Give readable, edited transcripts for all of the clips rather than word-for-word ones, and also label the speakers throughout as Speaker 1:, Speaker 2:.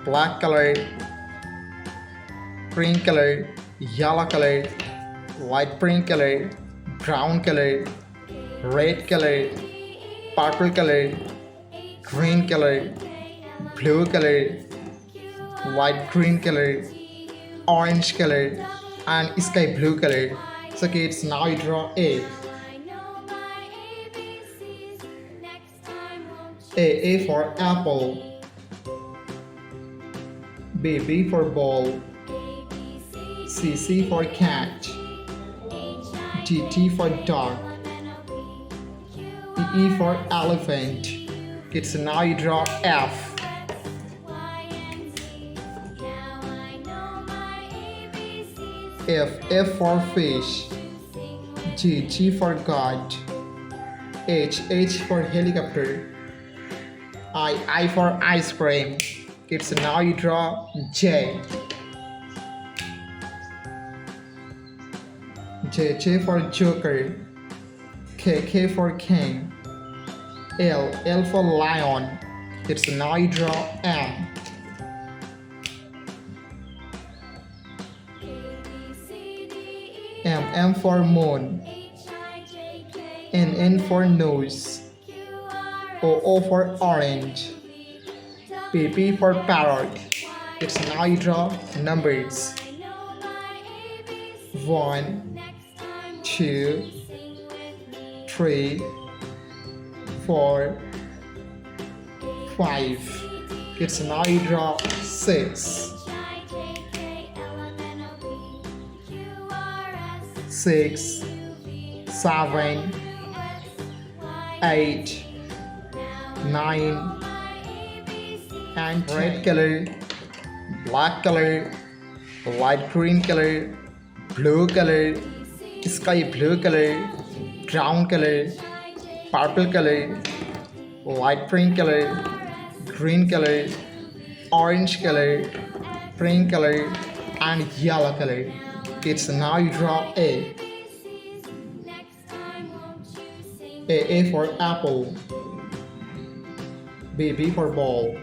Speaker 1: black color, green color, yellow color, light pink color, brown color, red color, purple color, green color, blue color, light green color, orange color, and sky blue color. So kids, now you draw A. A for apple. B for ball. C for cat. D for dog. E for elephant. Kids, now you draw F. F for fish. G for God. H for helicopter. I for ice cream. Kids, now you draw J. J for joker. K for king. L for lion. Kids, now you draw M. M for moon. N for nose. O for orange. P for parrot. It's now you draw numbers. 1, 2, 3, 4, 5. It's now you draw 6. 6, 7, 8, 9, and red color, black color, light green color, blue color, sky blue color, brown color, purple color, light pink color, green color, orange color, pink color, and yellow color. Kids, now you draw A. A for apple. B for ball.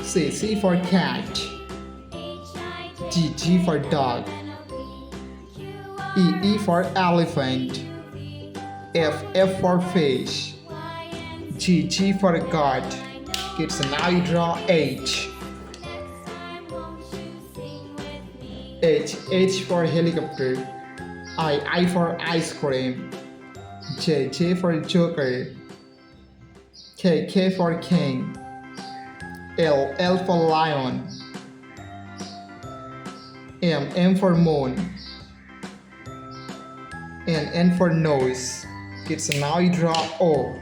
Speaker 1: C for cat. G for dog. E for elephant. F for fish. G for God. Kids, now you draw H. H for helicopter. I for ice cream. J for joker. K for king. L for lion. M for moon. N for nose. Kids, now you draw O.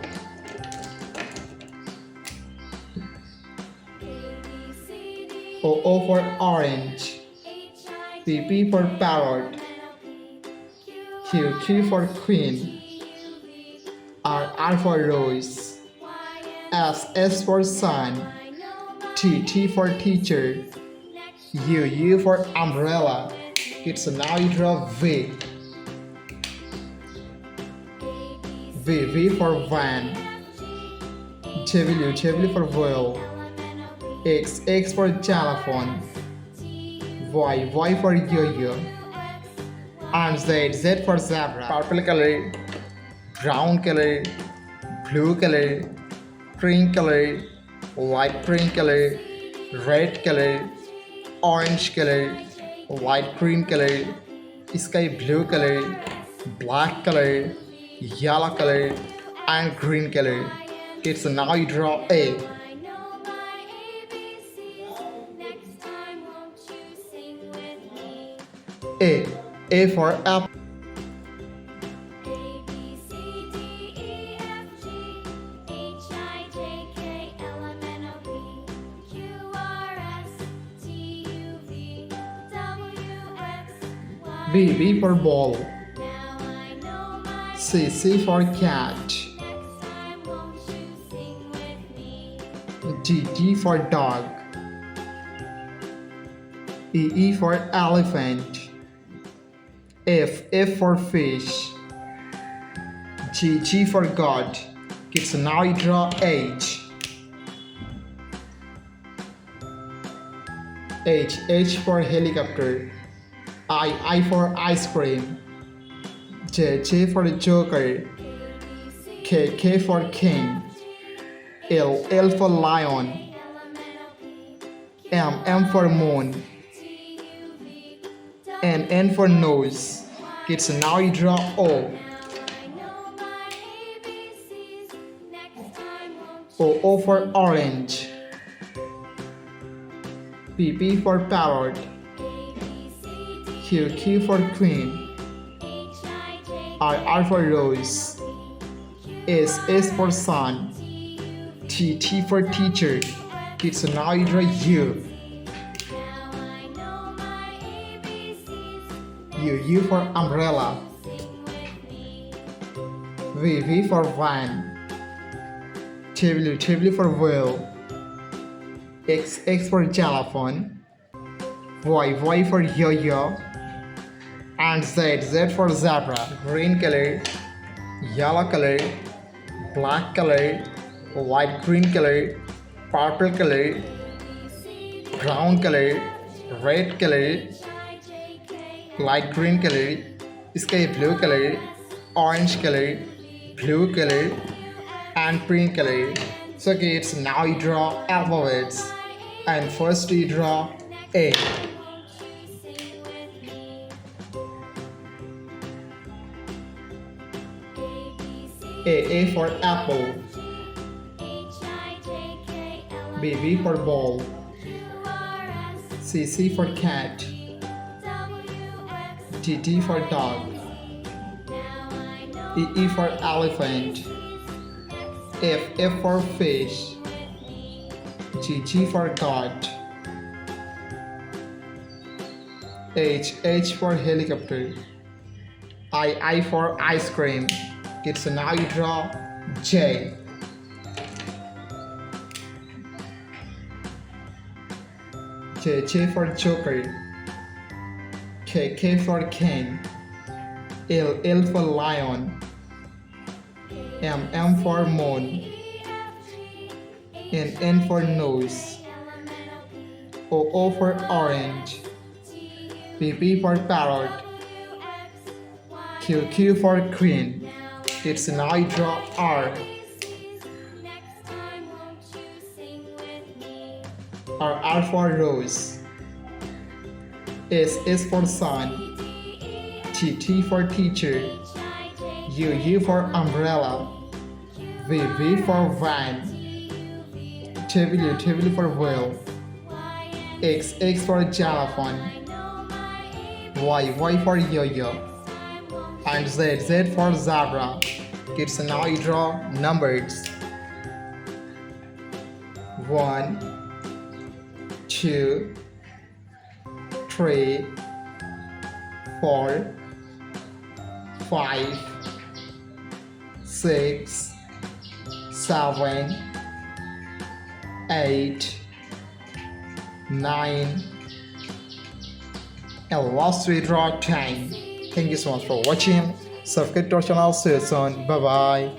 Speaker 1: O for orange. P for parrot. Q for queen. R for rose. S for sun. T for teacher. U for umbrella. Kids, now you draw V. V for van. W for whale. X for telephone. Y for yo-yo. And Z for zebra. Purple color, brown color, blue color, green color, light pink color, red color, orange color, light green color, sky blue color, black color, yellow color, and green color. Kids, now you draw A. A for apple. B for ball. C for cat. D for dog. E for elephant. F for fish. G for God. Kids, now you draw H. H for helicopter. I for ice cream. J for joker. K for king. L for lion. M for moon. N for nose. Kids, now you draw O. O for orange. P for parrot. Q for queen. R for rose. S for sun. T for teacher. Kids, now you draw U. U for umbrella. V for van. W for whale. X for xylophone. Y for yo-yo. And Z for zebra. Green color, yellow color, black color, light green color, purple color, brown color, red color, light green color, sky blue color, orange color, blue color, and green color. So kids, now you draw alphabets. And first you draw A. A for apple. B for ball. C for cat. D for dog. E for elephant. F for fish. G for goat. H for helicopter. I for ice cream. Kids, now you draw J. J for joker. K for king. L for lion. M for moon. N for nose. O for orange. P for parrot. Q for queen. It's now you draw R. R for rose. S for sun. T for teacher. U for umbrella. V for van. W for whale. X for xylophone. Y for yo-yo. And Z for zebra. Kids, now you draw numbers. 1, 2, 3, 4, 5, 6, 7, 8, 9, and last we draw 10. Thank you so much for watching. Subscribe to our channel. See you soon. Bye bye.